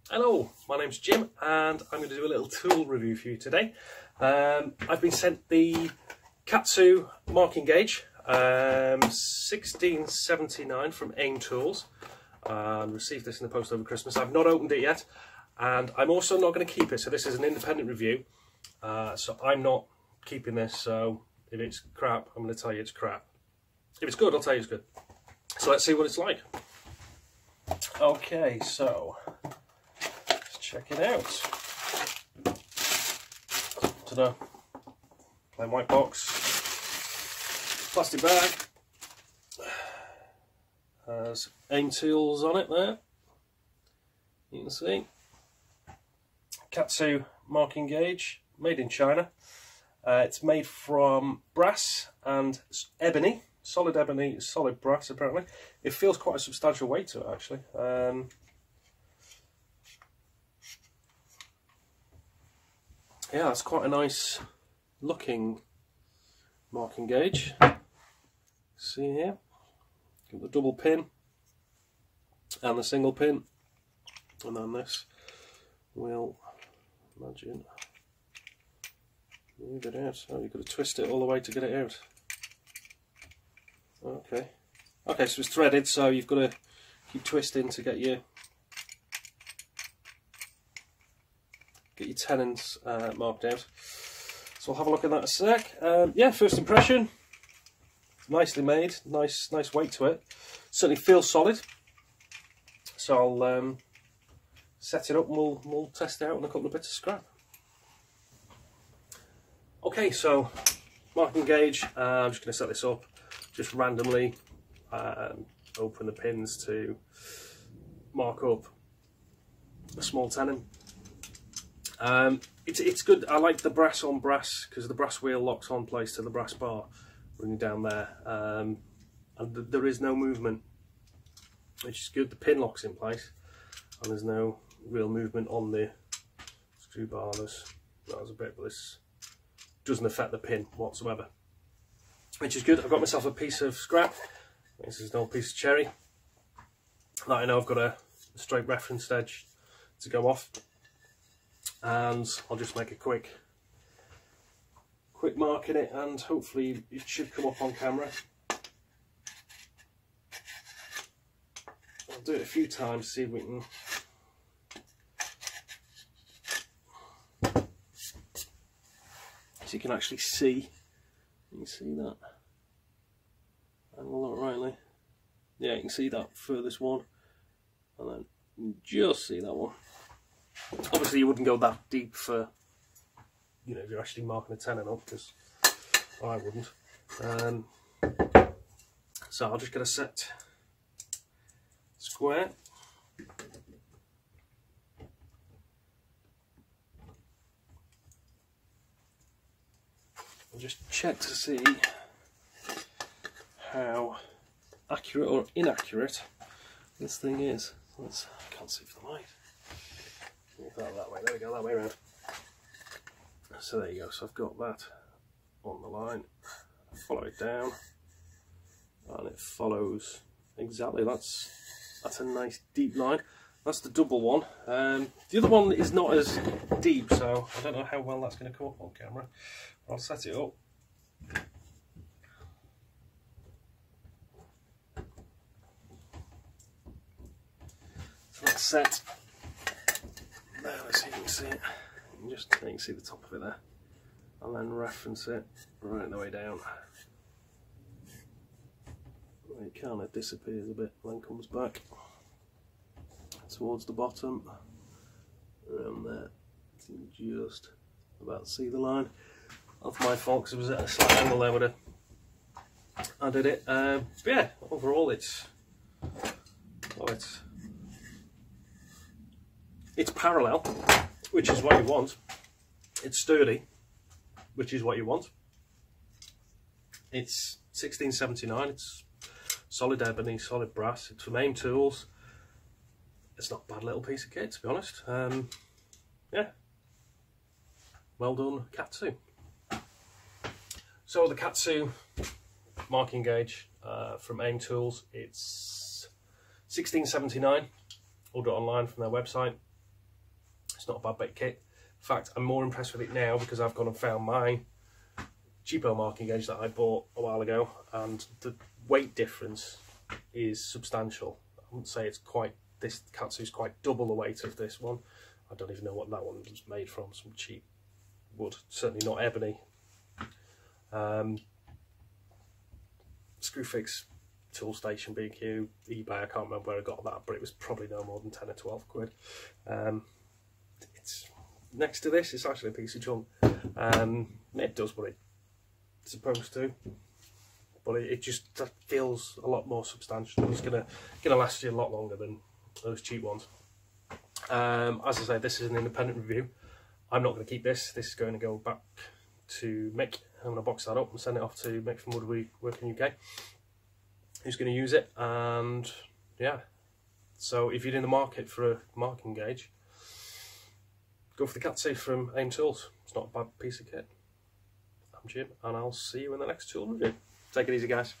Hello, my name's Jim and I'm going to do a little tool review for you today. I've been sent the Katsu marking gauge 1679 from AIM Tools and received this in the post over Christmas. I've not opened it yet and I'm also not going to keep it, so this is an independent review, so I'm not keeping this. So if it's crap, I'm going to tell you it's crap. If it's good, I'll tell you it's good. So let's see what it's like. Okay, so check it out. Ta-da. Plain white box. Plastic bag. Has AIM Tools on it there. You can see. Katsu marking gauge, made in China. It's made from brass and ebony. Solid ebony, solid brass apparently. It feels quite a substantial weight to it actually. Yeah, it's quite a nice looking marking gauge. See here, got the double pin and the single pin, and then this will, imagine, move it out. Oh, you've got to twist it all the way to get it out. Okay, so it's threaded, so you've got to keep twisting to get your tenons marked out. So I'll have a look at that in a sec. Yeah, first impression, nicely made, nice weight to it. Certainly feels solid. So I'll set it up and we'll test it out on a couple of bits of scrap. Okay, so marking gauge. I'm just going to set this up just randomly. Open the pins to mark up a small tenon. It's good. I like the brass on brass because the brass wheel locks on place to the brass bar running down there, and there is no movement, which is good. The pin locks in place and there's no real movement on the screw bar. There's a bit, but this doesn't affect the pin whatsoever, which is good. I've got myself a piece of scrap. This is an old piece of cherry that I know I've got a straight reference edge to go off. And I'll just make a quick mark in it, and hopefully it should come up on camera. I'll do it a few times to see if we can so you can actually see. You can see that angle up rightly. Yeah, you can see that furthest one, and then you just see that one. Obviously you wouldn't go that deep for, you know, if you're actually marking a tenon up, because I wouldn't. So I'll just get a set square. I'll just check to see how accurate or inaccurate this thing is. I can't see for the light. That way, there we go, that way around. So there you go, so I've got that on the line, follow it down, and it follows exactly. That's a nice deep line. That's the double one. The other one is not as deep, so I don't know how well that's going to come up on camera. I'll set it up. So that's set. There, let's see if you can see it. You can see the top of it there, and then reference it right the way down. It kind of disappears a bit, then comes back towards the bottom, around there. So you can just about see the line. That's my fault because it was at a slight angle there when I did it. But yeah, overall it's parallel, which is what you want. It's sturdy, which is what you want. It's 1679. It's solid ebony, solid brass. It's from AIM Tools. It's not a bad little piece of kit, to be honest. Yeah, well done, Katsu. So the Katsu marking gauge from AIM Tools. It's $16.79. Order it online from their website. It's not a bad bait kit. In fact, I'm more impressed with it now because I've gone and found my cheapo marking gauge that I bought a while ago, and the weight difference is substantial. I wouldn't say it's quite, this Katsu's quite double the weight of this one. I don't even know what that one was made from, some cheap wood, certainly not ebony. Screwfix, Toolstation, BQ, eBay, I can't remember where I got that, but it was probably no more than 10 or 12 quid. It's next to this, it's actually a piece of junk. It does what it's supposed to, but it just feels a lot more substantial. It's gonna last you a lot longer than those cheap ones. As I say, this is an independent review. I'm not going to keep this. This is going to go back to Mick. I'm going to box that up and send it off to Mick from Woodworking UK, who's going to use it. And yeah, so if you're in the market for a marking gauge, go for the Katsu from AIM Tools. It's not a bad piece of kit. I'm Jim, and I'll see you in the next tool review. Take it easy, guys.